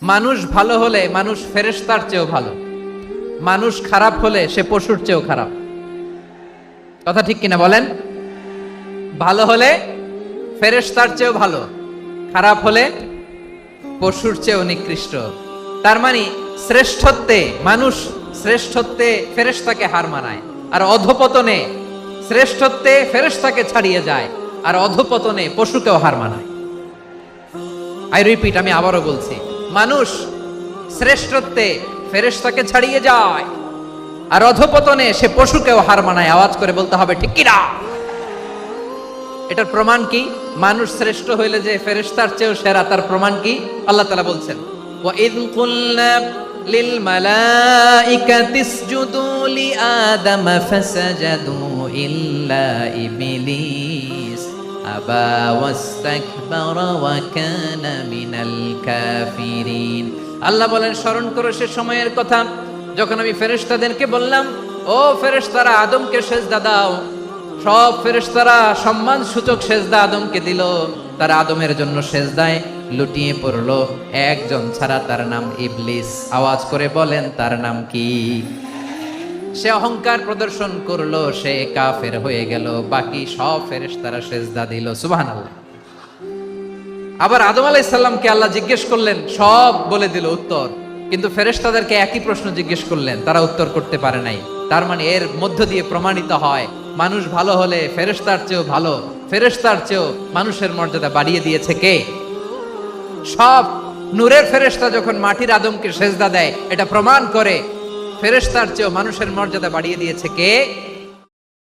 মানুষ ভালো হলে মানুষ ফেরেশতার চেয়েও ভালো, মানুষ খারাপ হলে সে পশুর চেয়েও খারাপ। কথা ঠিক কিনা বলেন? ভালো হলে ফেরেশতার চেয়েও ভালো, খারাপ হলে পশুর চেয়েও নিকৃষ্ট। তার মানে শ্রেষ্ঠত্বে মানুষ, শ্রেষ্ঠত্বে ফেরেশতাকে হার মানায়, আর অধপতনে শ্রেষ্ঠত্বে ফেরেশতাকে ছাড়িয়ে যায়, আর অধপতনে পশুকেও হার মানায়। আই রিপিট, আমি আবারও বলছি, মানুষ শ্রেষ্ঠত্বে ফেরেশতাকে ছাড়িয়ে যায়, আর অধপতনে সে পশুকেও হার মানায়। আওয়াজ করে বলতে হবে ঠিক কিনা? এটার প্রমাণ কি? মানুষ শ্রেষ্ঠ হইলে যে ফেরেশতার চেয়েও সেরা, তার প্রমাণ কি? আল্লাহ তাআলা বলছেন, ওয়া ইয কুলনা লিল মালাইকাতি ইসজুদু লিআদাম ফাসাজাদু ইল্লা ইবলিস আবা ওয়াস্তাকবারা ওয়া কানা মিনাল কাফিরিন। আল্লাহ বলেন, স্মরণ করো সে সময়ের কথা যখন আমি ফেরেশতাদেরকে বললাম, ও ফেরেশতারা আদমকে সিজদা দাও। সব ফেরেশতারা সম্মান সূচক সেজদা আদমকে দিল, তারা আদমের জন্য সেজদায় লুটিয়ে পড়লো, একজন ছাড়া, তার নাম ইবলিস। আওয়াজ করে বলেন তার নাম কি? সে অহংকার প্রদর্শন করলো, সে কাফের হয়ে গেল, বাকি সব ফেরেশতারা সেজদা দিল। সুবহানাল্লাহ। আবার আদম আলাইহিস সালামকে আল্লাহ জিজ্ঞেস করলেন, সব বলে দিল উত্তর, কিন্তু ফেরেশতাদেরকে একই প্রশ্ন জিজ্ঞেস করলেন, তারা উত্তর করতে পারে নাই। তার মানে এর মধ্য দিয়ে প্রমাণিত হয়, মানুষ ভালো হলে ফেরেশতার চেয়েও ভালো, ফেরেশতার চেয়েও মানুষের মর্যাদা বাড়িয়ে দিয়েছে কে? সব নূরের ফেরেশতা যখন মাটির আদমকে সেজদা দেয়, এটা প্রমাণ করে ফেরেশতার চেয়েও মানুষের মর্যাদা বাড়িয়ে দিয়েছে কে?